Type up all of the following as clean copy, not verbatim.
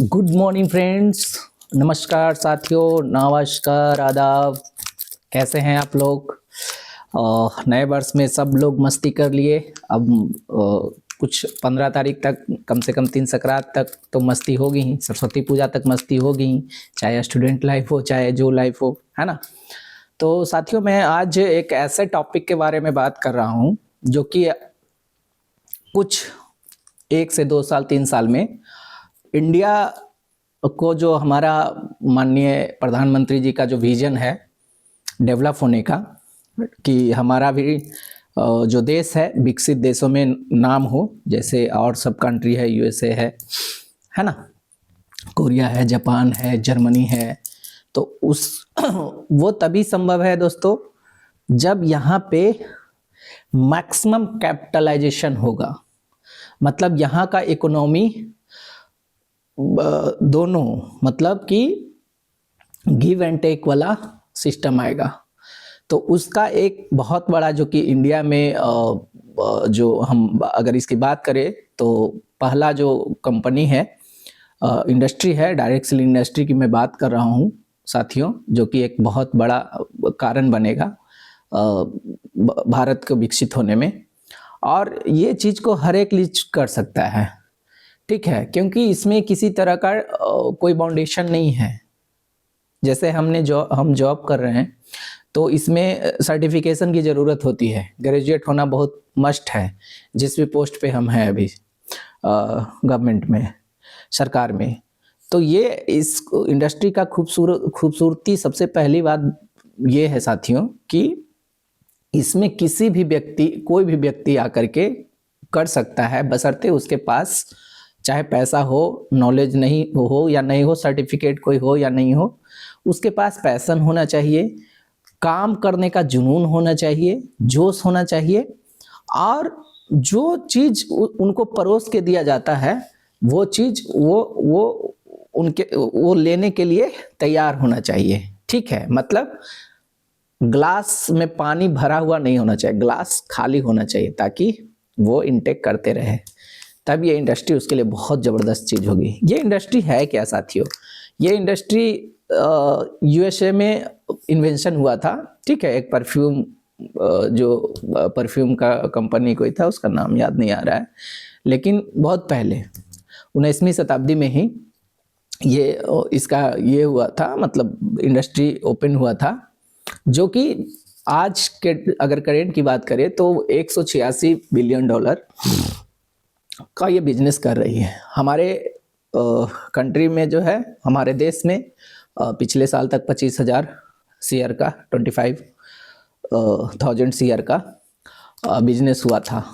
Good morning friends. नमस्कार साथियों, नमस्कार, आदाब। कैसे हैं आप लोग? नए वर्ष में सब लोग मस्ती कर लिए। अब कुछ 15 तारीख तक, कम से कम 3 संक्रांत तक तो मस्ती होगी ही, सरस्वती पूजा तक मस्ती होगी ही, चाहे स्टूडेंट लाइफ हो चाहे जो लाइफ हो, है ना। तो साथियों, मैं आज एक ऐसे टॉपिक के बारे में बात कर रहा हूँ जो कि कुछ 1 से 2 साल 3 साल में इंडिया को, जो हमारा माननीय प्रधानमंत्री जी का जो विजन है डेवलप होने का, कि हमारा भी जो देश है विकसित देशों में नाम हो, जैसे और सब कंट्री है, यूएसए है ना, कोरिया है, जापान है, जर्मनी है। तो उस वो तभी संभव है दोस्तों जब यहाँ पे मैक्सिमम कैपिटलाइजेशन होगा। मतलब यहाँ का इकोनॉमी दोनों, मतलब कि गिव एंड टेक वाला सिस्टम आएगा। तो उसका एक बहुत बड़ा, जो कि इंडिया में जो हम अगर इसकी बात करें तो पहला जो कंपनी है, इंडस्ट्री है, डायरेक्ट सेलिंग इंडस्ट्री की मैं बात कर रहा हूँ साथियों, जो कि एक बहुत बड़ा कारण बनेगा भारत को विकसित होने में। और ये चीज़ को हर एक लीज कर सकता है, ठीक है, क्योंकि इसमें किसी तरह का कोई बाउंडेशन नहीं है। जैसे हम जॉब कर रहे हैं तो इसमें सर्टिफिकेशन की ज़रूरत होती है, ग्रेजुएट होना बहुत मस्ट है, जिस भी पोस्ट पे हम हैं अभी गवर्नमेंट में, सरकार में। तो ये इस इंडस्ट्री का खूबसूरती, सबसे पहली बात ये है साथियों कि इसमें किसी भी व्यक्ति, कोई भी व्यक्ति आकर के कर सकता है, बशर्ते उसके पास चाहे पैसा हो, नॉलेज नहीं हो या नहीं हो, सर्टिफिकेट कोई हो या नहीं हो, उसके पास पैशन होना चाहिए, काम करने का जुनून होना चाहिए, जोश होना चाहिए, और जो चीज़ उनको परोस के दिया जाता है वो चीज़ वो लेने के लिए तैयार होना चाहिए, ठीक है। मतलब ग्लास में पानी भरा हुआ नहीं होना चाहिए, ग्लास खाली होना चाहिए, ताकि वो इनटेक करते रहे। तब ये इंडस्ट्री उसके लिए बहुत ज़बरदस्त चीज़ होगी। ये इंडस्ट्री है क्या साथियों? ये इंडस्ट्री यूएसए में इन्वेंशन हुआ था, ठीक है। एक परफ्यूम, जो परफ्यूम का कंपनी कोई था, उसका नाम याद नहीं आ रहा है, लेकिन बहुत पहले 19वीं शताब्दी में ही ये हुआ था, मतलब इंडस्ट्री ओपन हुआ था, जो कि आज के अगर करेंट की बात करें तो 186 बिलियन डॉलर का ये बिजनेस कर रही है। हमारे कंट्री में जो है, हमारे देश में पिछले साल तक 25,000 शेयर का, 25,000 शेयर का बिजनेस हुआ था।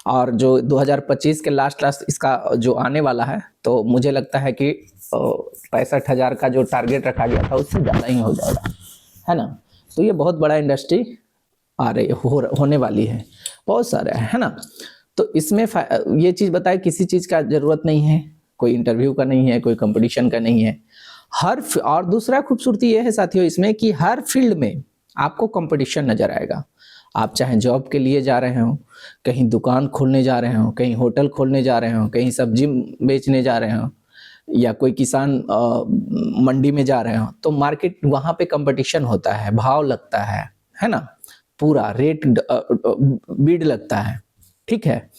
और जो 2025 के लास्ट इसका जो आने वाला है, तो मुझे लगता है कि 65,000 का जो टारगेट रखा गया था उससे ज़्यादा ही हो जाएगा, है ना। तो ये बहुत बड़ा इंडस्ट्री आ रही होने वाली है, बहुत सारा है ना। तो इसमें ये चीज़ बताए, किसी चीज़ का ज़रूरत नहीं है, कोई इंटरव्यू का नहीं है, कोई कंपटीशन का नहीं है। और दूसरा खूबसूरती ये है साथियों इसमें कि हर फील्ड में आपको कंपटीशन नज़र आएगा। आप चाहे जॉब के लिए जा रहे हो, कहीं दुकान खोलने जा रहे हो, कहीं होटल खोलने जा रहे हो, कहीं सब्जी बेचने जा रहे हो, या कोई किसान मंडी में जा रहे हो, तो मार्केट, वहाँ पे कंपटीशन होता है, भाव लगता है ना, पूरा रेट बीड लगता है, ठीक है।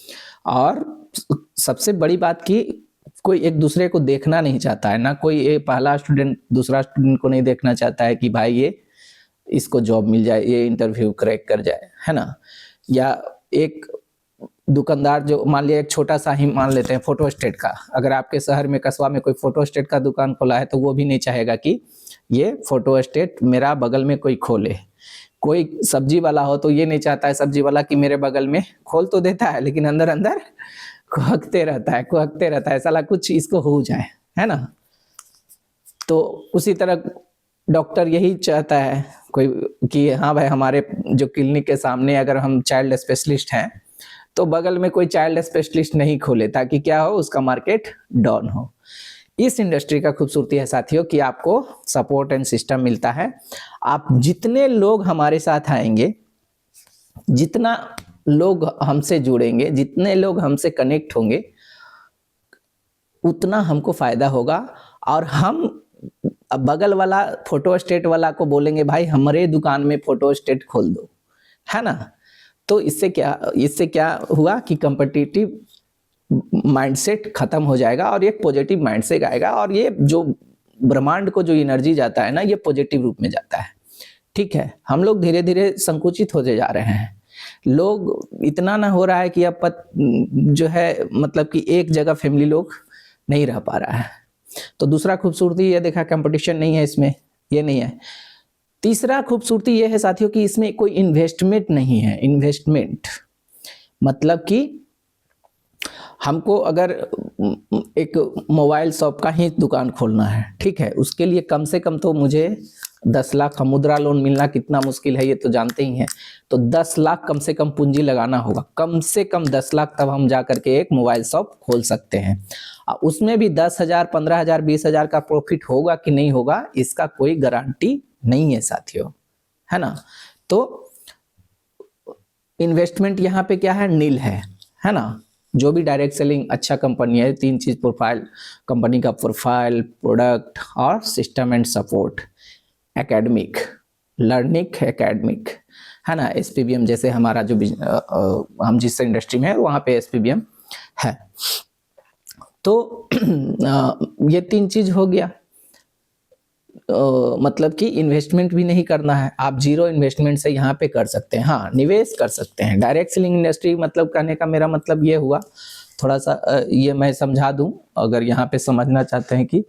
और सबसे बड़ी बात कि कोई एक दूसरे को देखना नहीं चाहता है ना, कोई एक पहला स्टूडेंट दूसरा स्टूडेंट को नहीं देखना चाहता है कि भाई ये इसको जॉब मिल जाए, ये इंटरव्यू क्रैक कर जाए, है ना। या एक दुकानदार, जो मान लिया एक छोटा सा ही मान लेते हैं फोटो स्टेट का, अगर आपके शहर में, कस्बा में कोई फोटो स्टेट का दुकान खोला है, तो वो भी नहीं चाहेगा कि ये फोटो स्टेट मेरा बगल में कोई खोले। कोई सब्जी वाला हो तो ये नहीं चाहता है सब्जी वाला कि मेरे बगल में, खोल तो देता है लेकिन अंदर अंदर कुहकते रहता है, साला कुछ इसको हो जाए, है ना। तो उसी तरह डॉक्टर यही चाहता है कोई कि हाँ भाई, हमारे जो क्लिनिक के सामने अगर हम चाइल्ड स्पेशलिस्ट हैं, तो बगल में कोई चाइल्ड स्पेशलिस्ट नहीं खोले, ताकि क्या हो, उसका मार्केट डाउन हो। इस इंडस्ट्री का खूबसूरती है साथियों कि आपको सपोर्ट एंड सिस्टम मिलता है। आप जितने लोग हमारे साथ आएंगे, जितना लोग हमसे जुड़ेंगे, जितने लोग हमसे कनेक्ट होंगे, उतना हमको फायदा होगा। और हम बगल वाला फोटो स्टेट वाला को बोलेंगे भाई हमारे दुकान में फोटो स्टेट खोल दो, है ना। तो इससे क्या हुआ कि कॉम्पिटिटिव माइंडसेट खत्म हो जाएगा और एक पॉजिटिव माइंडसेट आएगा, और ये जो ब्रह्मांड को जो एनर्जी जाता है ना, ये पॉजिटिव रूप में जाता है। ठीक है, हम लोग धीरे धीरे संकुचित होते जा रहे हैं। लोग इतना ना हो रहा है कि अब जो है मतलब कि एक जगह फैमिली लोग नहीं रह पा रहा है। तो दूसरा खूबसूरती ये देखा, कंपटीशन नहीं है इसमें, ये नहीं है। तीसरा खूबसूरती ये है साथियों कि इसमें कोई इन्वेस्टमेंट नहीं है। इन्वेस्टमेंट मतलब कि हमको अगर एक मोबाइल शॉप का ही दुकान खोलना है, ठीक है, उसके लिए कम से कम तो मुझे 10 लाख का मुद्रा लोन मिलना कितना मुश्किल है ये तो जानते ही हैं। तो 10 लाख कम से कम पूंजी लगाना होगा, कम से कम 10 लाख, तब हम जा करके एक मोबाइल शॉप खोल सकते हैं। उसमें भी 10,000, 15,000, 20,000 का प्रॉफिट होगा कि नहीं होगा इसका कोई गारंटी नहीं है साथियों, है ना। तो इन्वेस्टमेंट यहाँ पे क्या है, नील है ना। जो भी डायरेक्ट सेलिंग अच्छा कंपनी है, 3 चीज, प्रोफाइल, कंपनी का प्रोफाइल, प्रोडक्ट और system and support, academic, learning academic, है ना। एसपीबीएम जैसे हमारा जो हम जिस इंडस्ट्री में है वहाँ पे एसपीबीएम है। तो ये 3 चीज हो गया। मतलब कि इन्वेस्टमेंट भी नहीं करना है, आप जीरो इन्वेस्टमेंट से यहाँ पे कर सकते हैं। हाँ, निवेश कर सकते हैं। डायरेक्ट सेलिंग इंडस्ट्री मतलब कहने का मेरा मतलब ये हुआ, थोड़ा सा ये मैं समझा दूं, अगर यहाँ पे समझना चाहते हैं कि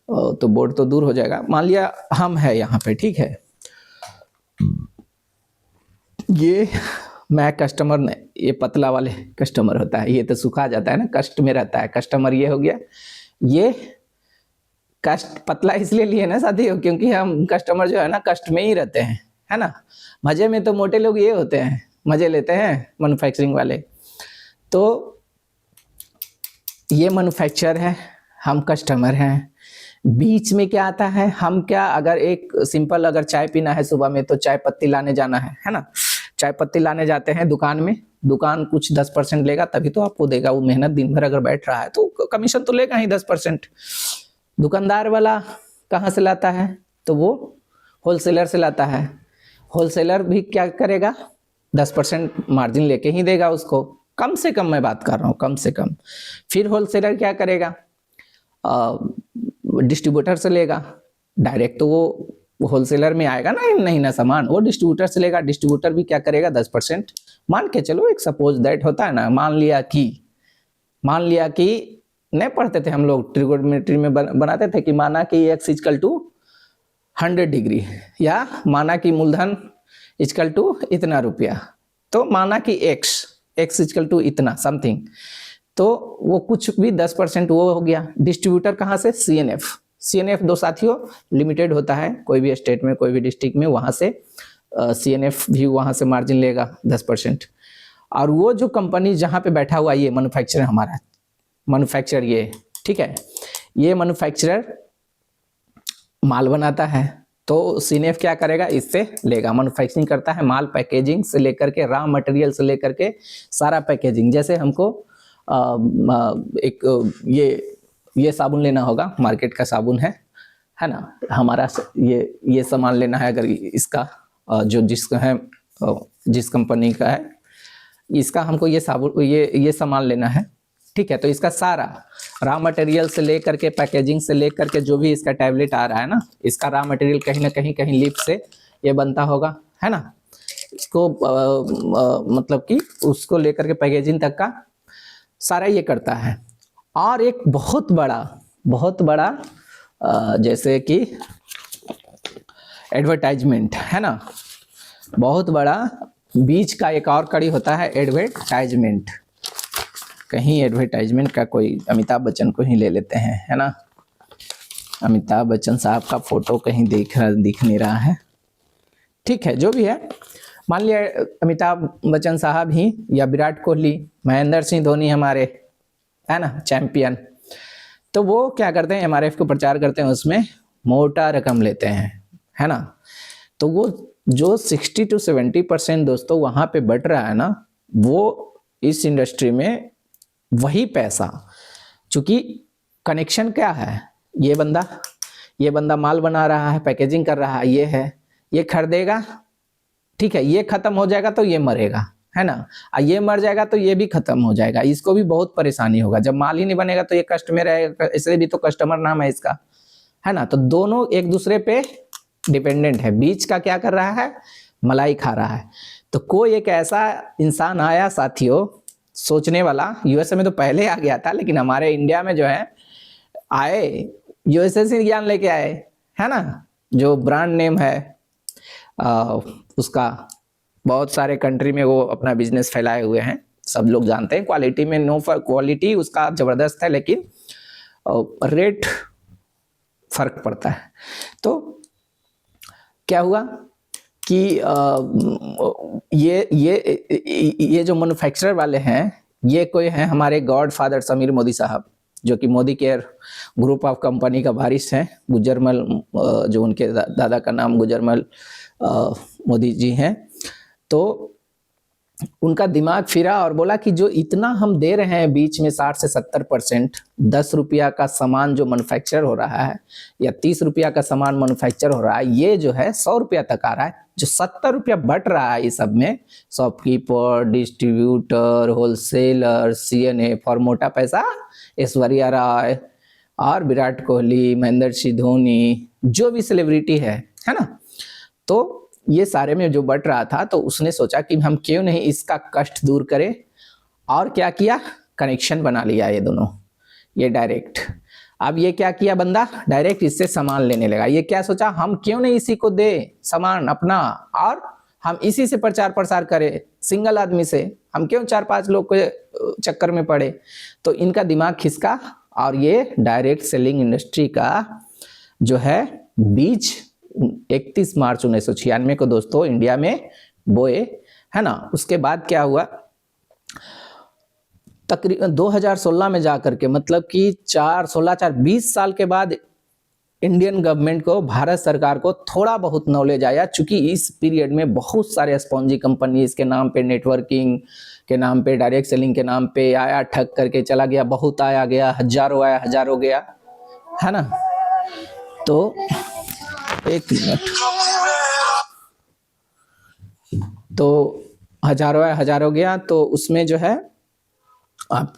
तो बोर्ड तो दूर हो जाएगा। मान लिया हम है यहाँ पे, ठीक है, ये मैं कस्टमर ने, ये पतला वाले कस्टमर होता है, ये तो सूखा जाता है ना, कष्ट में रहता है कस्टमर, ये हो गया। ये कष्ट पतला इसलिए लिए ना साथियों क्योंकि हम कस्टमर जो है ना कष्ट में ही रहते हैं, है ना। मजे में तो मोटे लोग ये होते हैं, मजे लेते हैं मैन्युफैक्चरिंग वाले। तो ये मैन्युफैक्चर है, हम कस्टमर हैं। बीच में क्या आता है, हम क्या, अगर एक सिंपल अगर चाय पीना है सुबह में तो चाय पत्ती लाने जाना है ना। चाय पत्ती लाने जाते हैं दुकान में, दुकान कुछ 10% लेगा तभी तो आपको देगा। वो मेहनत दिन भर अगर बैठ रहा है तो कमीशन तो लेगा ही 10%। दुकानदार वाला कहाँ से लाता है, तो वो होलसेलर से लाता है। होलसेलर भी क्या करेगा, 10% मार्जिन लेके ही देगा उसको, कम से कम मैं बात कर रहा हूँ, कम से कम। फिर होलसेलर क्या करेगा, डिस्ट्रीब्यूटर से लेगा। डायरेक्ट तो वो होलसेलर में आएगा ना, नहीं ना सामान, वो डिस्ट्रीब्यूटर से लेगा। डिस्ट्रीब्यूटर भी क्या करेगा, 10% मान के चलो, एक सपोज दैट होता है ना, मान लिया कि नहीं पढ़ते थे हम लोग, ट्रिगोनोमेट्री में बनाते थे कि माना कि x इक्वल टू 100 डिग्री, या माना कि मूलधन इक्वल टू इतना रुपया, तो माना कि x इक्वल टू इतना समथिंग, तो वो कुछ भी 10% वो हो गया। डिस्ट्रीब्यूटर कहाँ से, CNF दो साथियों लिमिटेड होता है, कोई भी स्टेट में कोई भी डिस्ट्रिक्ट में, वहां से CNF भी वहां से मार्जिन लेगा 10%। और वो जो कंपनी जहां पे बैठा हुआ ये मैन्युफैक्चरर, हमारा मैन्युफैक्चरर ये, ठीक है, ये मैन्युफैक्चरर माल बनाता है तो CNF क्या करेगा, इससे लेगा। मैन्युफैक्चरिंग करता है माल, पैकेजिंग से लेकर के, रॉ मटेरियल से लेकर के सारा पैकेजिंग। जैसे हमको एक ये साबुन लेना होगा, मार्केट का साबुन है ना, हमारा ये सामान लेना है, अगर इसका जो जिसका है, जिस कंपनी का है, इसका हमको ये साबुन ये सामान लेना है, ठीक है। तो इसका सारा रॉ मटेरियल से लेकर के, पैकेजिंग से लेकर के, जो भी इसका टैबलेट आ रहा है ना, इसका रॉ मटेरियल कहीं ना कहीं लीफ से ये बनता होगा, है ना। इसको मतलब कि उसको लेकर के पैकेजिंग तक का सारा ये करता है। और एक बहुत बड़ा जैसे कि एडवर्टाइजमेंट, है ना, बहुत बड़ा बीच का एक और कड़ी होता है एडवर्टाइजमेंट। कहीं एडवर्टाइजमेंट का कोई अमिताभ बच्चन को ही ले लेते हैं, है ना। अमिताभ बच्चन साहब का फोटो कहीं दिख नहीं रहा है, ठीक है, जो भी है। मान लिया अमिताभ बच्चन साहब ही, या विराट कोहली, महेंद्र सिंह धोनी हमारे, है ना, चैंपियन, तो वो क्या करते हैं, MRF को प्रचार करते हैं, उसमें मोटा रकम लेते हैं, है ना। तो वो जो 60 to 70% दोस्तों वहां पे बढ़ रहा है ना, वो इस इंडस्ट्री में वही पैसा, चूंकि कनेक्शन क्या है, ये बंदा माल बना रहा है, पैकेजिंग कर रहा है, ये खरीदेगा, ठीक है, ये खत्म हो जाएगा तो ये मरेगा, है ना, ये मर जाएगा तो ये भी खत्म हो जाएगा, इसको भी बहुत परेशानी होगा। जब माल ही नहीं बनेगा तो ये कष्ट में रहेगा, इसलिए भी तो कस्टमर नाम है इसका, है ना। तो दोनों एक दूसरे पे डिपेंडेंट है। बीच का क्या कर रहा है, मलाई खा रहा है। तो कोई एक ऐसा इंसान आया साथियों, सोचने वाला, यूएसए में तो पहले आ गया था, लेकिन हमारे इंडिया में जो है आए, यूएसए से ज्ञान लेके आए, है ना। जो ब्रांड नेम है उसका बहुत सारे कंट्री में वो अपना बिजनेस फैलाए हुए हैं, सब लोग जानते हैं। क्वालिटी में नो फर्क, क्वालिटी उसका जबरदस्त है, लेकिन रेट फर्क पड़ता है। तो क्या हुआ कि ये जो मैन्युफैक्चरर वाले हैं, ये कोई हैं हमारे गॉड फादर समीर मोदी साहब, जो कि Modi care group of company का वारिस हैं। गुजरमल, जो उनके दादा का नाम गुजरमल मोदी जी हैं। तो उनका दिमाग फिरा और बोला कि जो इतना हम दे रहे हैं बीच में 60 से 70%, 10 रुपया का सामान जो मैन्युफैक्चर हो रहा है या 30 रुपया का सामान मैन्युफैक्चर हो रहा है, ये जो है 100 रुपया तक आ रहा है। जो 70 रुपया बट रहा है इस सब में, shopkeeper, distributor, wholesaler, CNA, for मोटा पैसा ऐश्वर्या राय और विराट कोहली, महेंद्र सिंह धोनी, जो भी सेलिब्रिटी है ना, तो ये सारे में जो बट रहा था, तो उसने सोचा कि हम क्यों नहीं इसका कष्ट दूर करें, और क्या किया, कनेक्शन बना लिया ये दोनों, ये डायरेक्ट। अब ये क्या किया बंदा, डायरेक्ट इससे सामान लेने लगा। ये क्या सोचा, हम क्यों नहीं इसी को दे सामान अपना, और हम इसी से प्रचार प्रसार करें, सिंगल आदमी से हम क्यों 4-5 लोग के चक्कर में पड़े। तो इनका दिमाग खिसका और ये डायरेक्ट सेलिंग इंडस्ट्री का जो है बीज 31 मार्च 1996 को दोस्तों इंडिया में बोए, है ना। उसके बाद क्या हुआ, तकरीबन 2016 में जाकर के, मतलब कि 20 साल के बाद इंडियन गवर्नमेंट को, भारत सरकार को थोड़ा बहुत नॉलेज आया। चूंकि इस पीरियड में बहुत सारे स्पॉन्जी कंपनीज के नाम पे, नेटवर्किंग के नाम पे, डायरेक्ट सेलिंग के नाम पे आया, ठग करके चला गया, बहुत आया गया, हजारों आया, हजारों गया, है ना। तो एक मिनट, तो हजारों आया, हजारों गया, तो उसमें जो है आप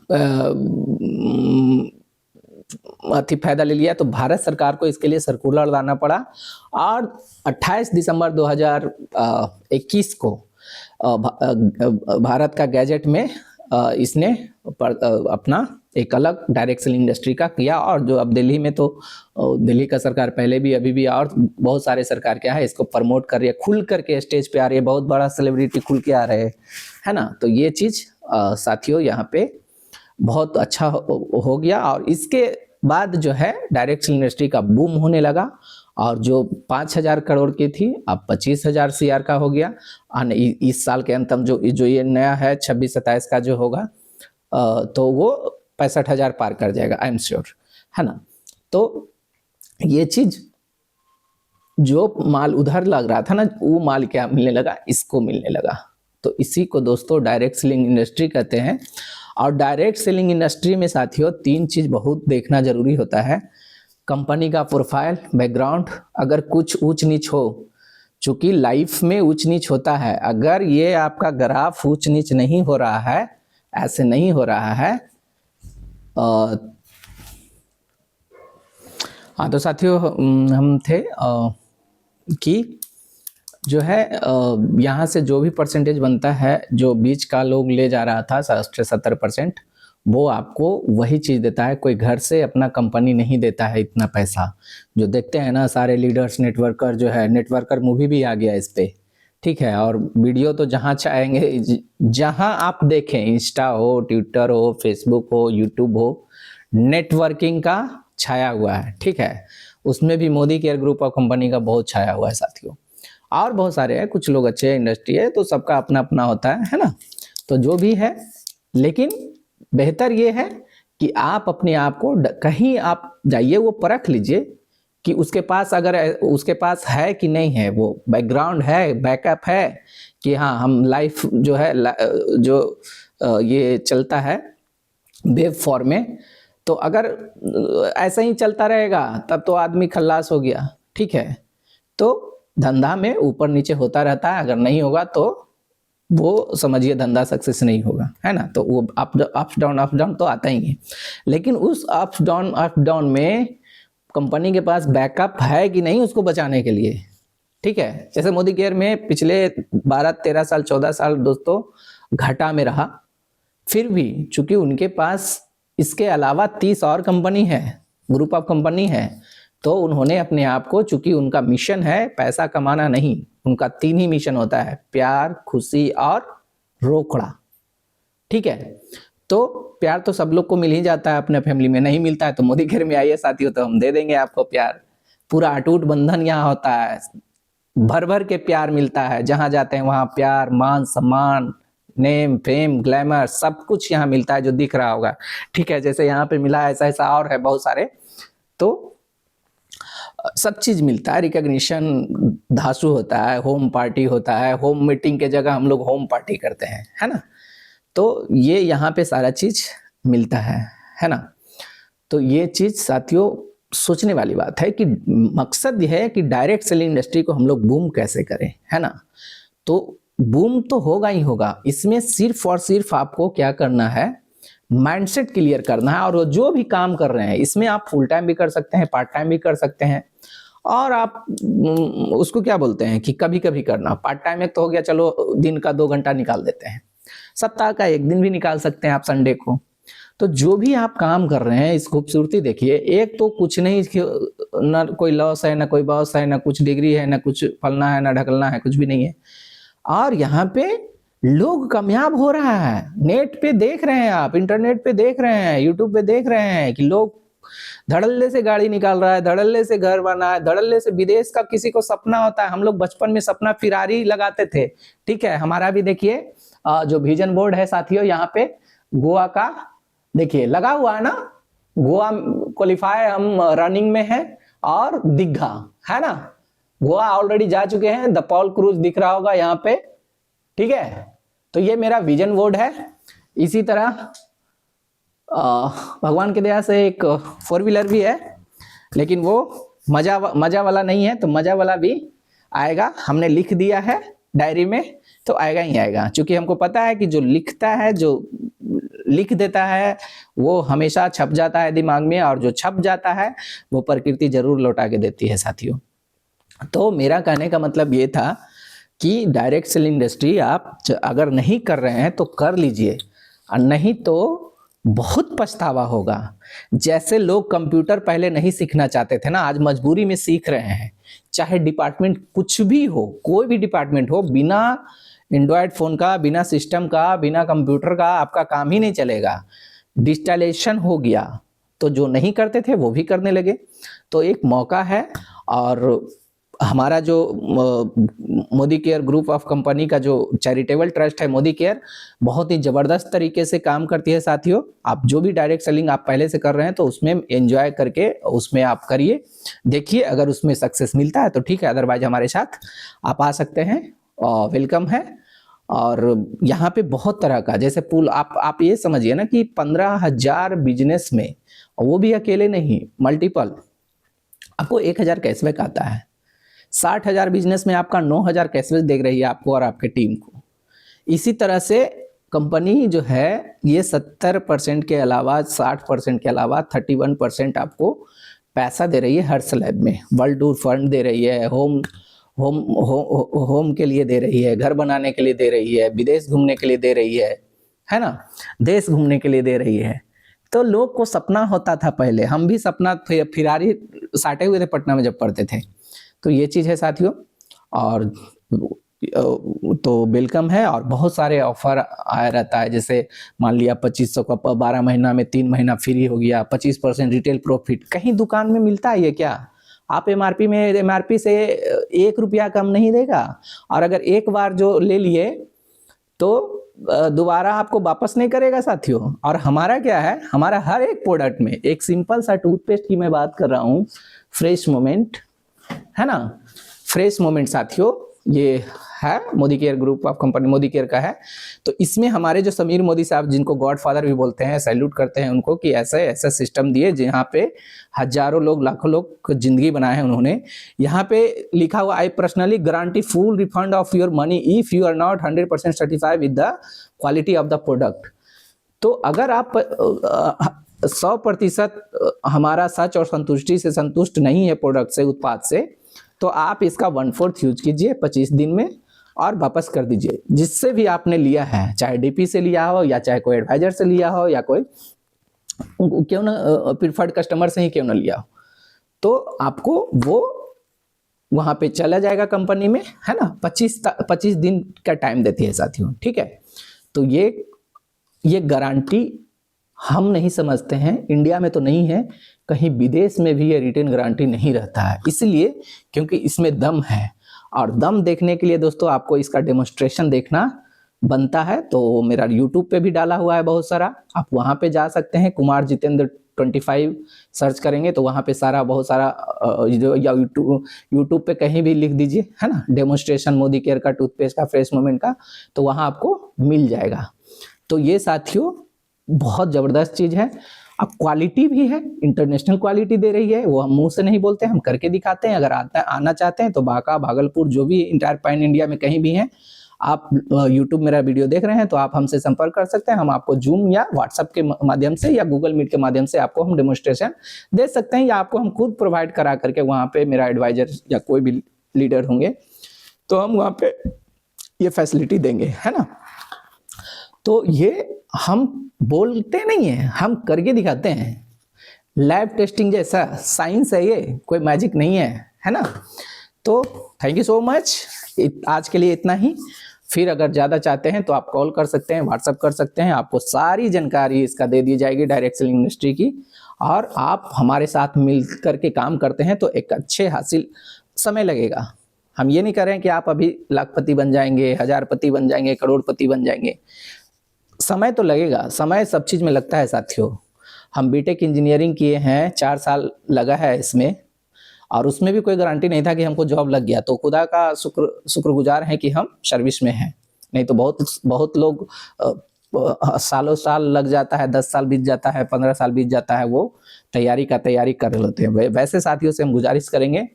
अति फायदा ले लिया। तो भारत सरकार को इसके लिए सर्कुलर लाना पड़ा, और 28 दिसंबर 2021 को भारत का गैजेट में इसने अपना एक अलग डायरेक्ट सेलिंग इंडस्ट्री का किया। और जो अब दिल्ली में, तो दिल्ली का सरकार पहले भी, अभी भी, और बहुत सारे सरकार क्या है इसको प्रमोट कर रही है, खुल करके स्टेज पे आ रही है, बहुत बड़ा सेलिब्रिटी खुल के आ रहे हैं, है ना। तो ये चीज साथियों यहाँ पे बहुत अच्छा हो गया। और इसके बाद जो है डायरेक्ट सेलिंग इंडस्ट्री का बूम होने लगा, और जो 5,000 करोड़ की थी अब 25,000 CR का हो गया। और इस साल के अंत में जो ये नया है 26-27 का जो होगा, तो वो 65,000 पार कर जाएगा, आई एम श्योर, है ना। तो ये चीज, जो माल उधर लग रहा था ना, वो माल क्या मिलने लगा, इसको मिलने लगा। तो इसी को दोस्तों डायरेक्ट सेलिंग इंडस्ट्री कहते हैं। और डायरेक्ट सेलिंग इंडस्ट्री में साथियों 3 चीज बहुत देखना जरूरी होता है। कंपनी का प्रोफाइल, बैकग्राउंड, अगर कुछ ऊंच नीच हो, चूंकि लाइफ में ऊंच नीच होता है, अगर ये आपका ग्राफ ऊंच नीच नहीं हो रहा है, ऐसे नहीं हो रहा है, हाँ, तो साथियों हम थे कि जो है यहाँ से जो भी परसेंटेज बनता है, जो बीच का लोग ले जा रहा था 70%, वो आपको वही चीज़ देता है। कोई घर से अपना कंपनी नहीं देता है इतना पैसा। जो देखते हैं ना सारे लीडर्स, नेटवर्कर, जो है नेटवर्कर मूवी भी आ गया इस पे, ठीक है। और वीडियो तो जहाँ चाहेंगे, जहाँ आप देखें, इंस्टा हो, ट्विटर हो, फेसबुक हो, यूट्यूब हो, नेटवर्किंग का छाया हुआ है, ठीक है। उसमें भी Modi care group of company का बहुत छाया हुआ है साथियों। और बहुत सारे हैं, कुछ लोग अच्छे इंडस्ट्री है, तो सबका अपना अपना होता है ना। तो जो भी है, लेकिन बेहतर ये है कि आप अपने आप को कहीं आप जाइए, वो परख लीजिए कि उसके पास, अगर उसके पास है कि नहीं है, वो बैकग्राउंड है, बैकअप है कि हाँ, हम लाइफ जो है, जो ये चलता है वेब फॉर्म में, तो अगर ऐसा ही चलता रहेगा तब तो आदमी खल्लास हो गया, ठीक है। तो धंधा में ऊपर नीचे होता रहता है, अगर नहीं होगा तो वो समझिए धंधा सक्सेस नहीं होगा, है ना। तो वो अप डाउन तो आता ही है, लेकिन उस अप डाउन में कंपनी के पास बैकअप है कि नहीं उसको बचाने के लिए, ठीक है। जैसे मोदी केयर में पिछले 12-13 साल 14 साल दोस्तों घाटा में रहा, फिर भी चूंकि उनके पास इसके अलावा 30 और कंपनी है, ग्रुप ऑफ कंपनी है, तो उन्होंने अपने आप को, चूंकि उनका मिशन है पैसा कमाना नहीं, उनका 3 ही मिशन होता है, प्यार, खुशी और रोकड़ा, ठीक है। तो प्यार तो सब लोग को मिल ही जाता है अपने फैमिली में, नहीं मिलता है तो मोदी केयर में आइए साथियों, तो हम दे देंगे आपको प्यार। पूरा अटूट बंधन यहाँ होता है, भर भर के प्यार मिलता है, जहां जाते हैं वहां प्यार, मान सम्मान, नेम फेम ग्लैमर सब कुछ यहाँ मिलता है जो दिख रहा होगा, ठीक है। जैसे यहाँ पे मिला ऐसा ऐसा और है बहुत सारे, तो सब चीज मिलता है, रिकॉग्निशन धांसू होता है, होम पार्टी होता है, होम मीटिंग के जगह हम लोग होम पार्टी करते हैं, है ना। तो ये यहाँ पे सारा चीज मिलता है ना। तो ये चीज साथियों सोचने वाली बात है कि मकसद यह है कि डायरेक्ट सेलिंग इंडस्ट्री को हम लोग बूम कैसे करें, है ना। तो बूम तो होगा ही होगा, इसमें सिर्फ और सिर्फ आपको क्या करना है, माइंडसेट क्लियर करना है। और जो भी काम कर रहे हैं इसमें आप फुल टाइम भी कर सकते हैं, पार्ट टाइम भी कर सकते हैं, और आप उसको क्या बोलते हैं कि कभी कभी करना। पार्ट टाइम एक तो हो गया, चलो दिन का 2 घंटा निकाल देते हैं, सप्ताह का 1 दिन भी निकाल सकते हैं आप संडे को। तो जो भी आप काम कर रहे हैं इस खूबसूरती देखिए, एक तो कुछ नहीं, ना कोई लॉस है, ना कोई बॉस है, ना कुछ डिग्री है, ना कुछ फलना है, ना ढकलना है, कुछ भी नहीं है। और यहाँ पे लोग कामयाब हो रहा है, नेट पे देख रहे हैं आप, इंटरनेट पे देख रहे हैं, यूट्यूब पे देख रहे हैं कि लोग धड़ल्ले से गाड़ी निकाल रहा है, धड़ल्ले से घर बना है, धड़ल्ले से विदेश का किसी को सपना होता है। हम लोग बचपन में सपना फिरारी लगाते थे, ठीक है। हमारा भी देखिए जो विजन बोर्ड है साथियों, यहाँ पे गोवा का देखिए लगा हुआ है ना, गोवा क्वालिफाई हम रनिंग में है, और दीघा है ना, गोवा ऑलरेडी जा चुके हैं, द पॉल क्रूज दिख रहा होगा यहाँ पे, ठीक है। तो ये मेरा विजन बोर्ड है। इसी तरह भगवान की दया से एक 4 व्हीलर भी है, लेकिन वो मजा वाला नहीं है, तो मजा वाला भी आएगा, हमने लिख दिया है डायरी में, तो आएगा ही आएगा। क्योंकि हमको पता है कि जो लिखता है, जो लिख देता है, वो हमेशा छप जाता है दिमाग में, और जो छप जाता है वो प्रकृति जरूर लौटा के देती है साथियों। तो मेरा कहने का मतलब ये था कि डायरेक्ट सेलिंग इंडस्ट्री आप अगर नहीं कर रहे हैं तो कर लीजिए, और नहीं तो बहुत पछतावा होगा। जैसे लोग कंप्यूटर पहले नहीं सीखना चाहते थे ना, आज मजबूरी में सीख रहे हैं। चाहे डिपार्टमेंट कुछ भी हो, कोई भी डिपार्टमेंट हो, बिना एंड्रॉयड फोन का, बिना सिस्टम का, बिना कंप्यूटर का आपका काम ही नहीं चलेगा। डिजिटलाइजेशन हो गया, तो जो नहीं करते थे वो भी करने लगे। तो एक मौका है, और हमारा जो Modi care group of company का जो चैरिटेबल ट्रस्ट है मोदी केयर, बहुत ही जबरदस्त तरीके से काम करती है साथियों। आप जो भी डायरेक्ट सेलिंग आप पहले से कर रहे हैं तो उसमें एंजॉय करके उसमें आप करिए, देखिए अगर उसमें सक्सेस मिलता है तो ठीक है, अदरवाइज हमारे साथ आप आ सकते हैं, वेलकम है। और यहाँ पे बहुत तरह का, जैसे पूल आप ये समझिए ना कि 15,000 बिजनेस में, वो भी अकेले नहीं, मल्टीपल, आपको 1,000 कैशबैक आता है। 60,000 बिजनेस में आपका 9,000 कैशबैक दे रही है आपको और आपके टीम को। इसी तरह से कंपनी जो है ये 70% के अलावा, 60% के अलावा 31% आपको पैसा दे रही है हर स्लैब में। वर्ल्ड टूर फंड दे रही है, होम के लिए दे रही है, घर बनाने के लिए दे रही है, विदेश घूमने के लिए दे रही है ना, देश घूमने के लिए दे रही है। तो लोग को सपना होता था पहले, हम भी सपना फिरारी साटे हुए थे पटना में जब पढ़ते थे। तो ये चीज़ है साथियों, और तो वेलकम है। और बहुत सारे ऑफर आया रहता है, जैसे मान लिया 2500 का 12 महीना में 3 महीना फ्री हो गया, 25% रिटेल प्रॉफिट। कहीं दुकान में मिलता है ये क्या? आप एमआरपी से 1 रुपया कम नहीं देगा, और अगर एक बार जो ले लिए तो दोबारा आपको वापस नहीं करेगा साथियों। और हमारा क्या है, हमारा हर एक प्रोडक्ट में, एक सिंपल सा टूथपेस्ट की मैं बात कर रहा हूँ, फ्रेश मोमेंट, है ना, फ्रेश मोमेंट साथियों, ये है, Modi care group of company Modi care का है। तो इसमें हमारे जो समीर मोदी साहब, जिनको गॉडफादर भी बोलते हैं, सैल्यूट करते हैं उनको कि ऐसा ऐसा सिस्टम दिए जहाँ पे हजारों लोग, लाखों लोग को जिंदगी बनाए हैं उन्होंने। यहाँ पे लिखा हुआ, I personally guarantee full refund of your money if you are not 100% certified with the quality of the product. तो अगर आप 100% हमारा सच और संतुष्टि से संतुष्ट नहीं है प्रोडक्ट से, उत्पाद से, तो आप इसका 1/4 यूज कीजिए 25 दिन में और वापस कर दीजिए। जिससे भी आपने लिया है, चाहे डीपी से लिया हो या चाहे कोई एडवाइजर से लिया हो या कोई क्यों ना प्रीफर्ड कस्टमर से ही क्यों ना लिया हो, तो आपको वो वहां पे चला जाएगा कंपनी में, है ना। 25 दिन का टाइम देती है साथियों, ठीक है। तो ये गारंटी हम नहीं समझते हैं, इंडिया में तो नहीं है, कहीं विदेश में भी ये रिटर्न गारंटी नहीं रहता है, इसलिए क्योंकि इसमें दम है। और दम देखने के लिए दोस्तों आपको इसका डेमोन्स्ट्रेशन देखना बनता है। तो मेरा यूट्यूब पे भी डाला हुआ है बहुत सारा, आप वहां पे जा सकते हैं, कुमार जितेंद्र 25 सर्च करेंगे तो वहां पे सारा बहुत सारा या यूट्यूब पे कहीं भी लिख दीजिए, है ना, डेमोन्स्ट्रेशन मोदी केयर का, टूथपेस्ट का, फ्रेश मोमेंट का, तो वहां आपको मिल जाएगा। तो ये साथियों बहुत जबरदस्त चीज है। अब क्वालिटी भी है, इंटरनेशनल क्वालिटी दे रही है, वो हम मुंह से नहीं बोलते, हम करके दिखाते हैं। अगर आना चाहते हैं तो बांका, भागलपुर, जो भी इंटायर पैन इंडिया में कहीं भी हैं, आप यूट्यूब मेरा वीडियो देख रहे हैं तो आप हमसे संपर्क कर सकते हैं। हम आपको जूम या व्हाट्सएप के माध्यम से या गूगल मीट के माध्यम से आपको हम डेमोन्स्ट्रेशन दे सकते हैं, या आपको हम खुद प्रोवाइड करा करके वहाँ पे मेरा एडवाइजर या कोई भी लीडर होंगे तो हम वहाँ पे ये फैसिलिटी देंगे, है ना। तो ये हम बोलते नहीं है, हम करके दिखाते हैं। लैब टेस्टिंग जैसा साइंस है ये, कोई मैजिक नहीं है ना। तो थैंक यू सो मच, आज के लिए इतना ही। फिर अगर ज़्यादा चाहते हैं तो आप कॉल कर सकते हैं, व्हाट्सअप कर सकते हैं, आपको सारी जानकारी इसका दे दी जाएगी डायरेक्ट सेलिंग इंडस्ट्री की। और आप हमारे साथ मिल करके काम करते हैं तो एक अच्छे हासिल समय लगेगा। हम ये नहीं कर रहे हैं कि आप अभी लाखपति बन जाएंगे, हजारपति बन जाएंगे, करोड़पति बन जाएंगे। समय तो लगेगा, समय सब चीज़ में लगता है साथियों। हम बीटेक इंजीनियरिंग किए हैं, 4 साल लगा है इसमें, और उसमें भी कोई गारंटी नहीं था कि हमको जॉब लग गया। तो खुदा का शुक्रगुजार हैं कि हम सर्विस में हैं, नहीं तो बहुत लोग सालों साल लग जाता है, 10 साल बीत जाता है, 15 साल बीत जाता है, वो तैयारी कर रहे होते हैं। वैसे साथियों से हम गुजारिश करेंगे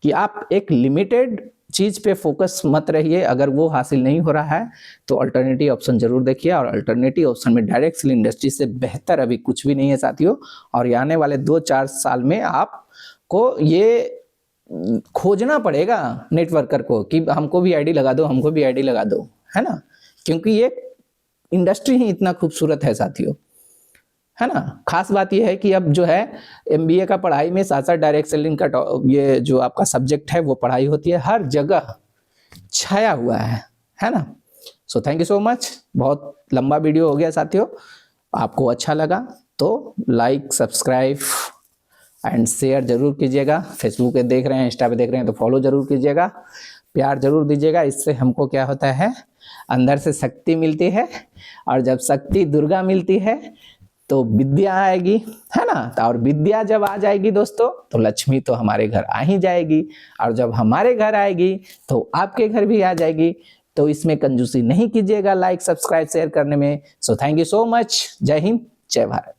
कि आप एक लिमिटेड चीज़ पे फोकस मत रहिए। अगर वो हासिल नहीं हो रहा है तो अल्टरनेटिव ऑप्शन जरूर देखिए, और अल्टरनेटिव ऑप्शन में डायरेक्ट सेलिंग इंडस्ट्री से बेहतर अभी कुछ भी नहीं है साथियों। और आने वाले 2-4 साल में आपको ये खोजना पड़ेगा नेटवर्कर को कि हमको भी आईडी लगा दो, हमको भी आईडी लगा दो, है ना। क्योंकि ये इंडस्ट्री ही इतना खूबसूरत है साथियों, है ना। खास बात यह है कि अब जो है MBA का पढ़ाई में साथ साथ डायरेक्ट सेलिंग का ये जो आपका सब्जेक्ट है वो पढ़ाई होती है, हर जगह छाया हुआ है ना। So thank you so much. बहुत लंबा वीडियो हो गया साथियों, आपको अच्छा लगा तो लाइक, सब्सक्राइब एंड शेयर जरूर कीजिएगा। फेसबुक पे देख रहे हैं, इंस्टा पे देख रहे हैं तो फॉलो जरूर कीजिएगा, प्यार जरूर दीजिएगा। इससे हमको क्या होता है, अंदर से शक्ति मिलती है, और जब शक्ति दुर्गा मिलती है तो विद्या आएगी, है ना। और विद्या जब आ जाएगी दोस्तों तो लक्ष्मी तो हमारे घर आ ही जाएगी, और जब हमारे घर आएगी तो आपके घर भी आ जाएगी। तो इसमें कंजूसी नहीं कीजिएगा लाइक, सब्सक्राइब, शेयर करने में। So thank you so much. जय हिंद, जय भारत।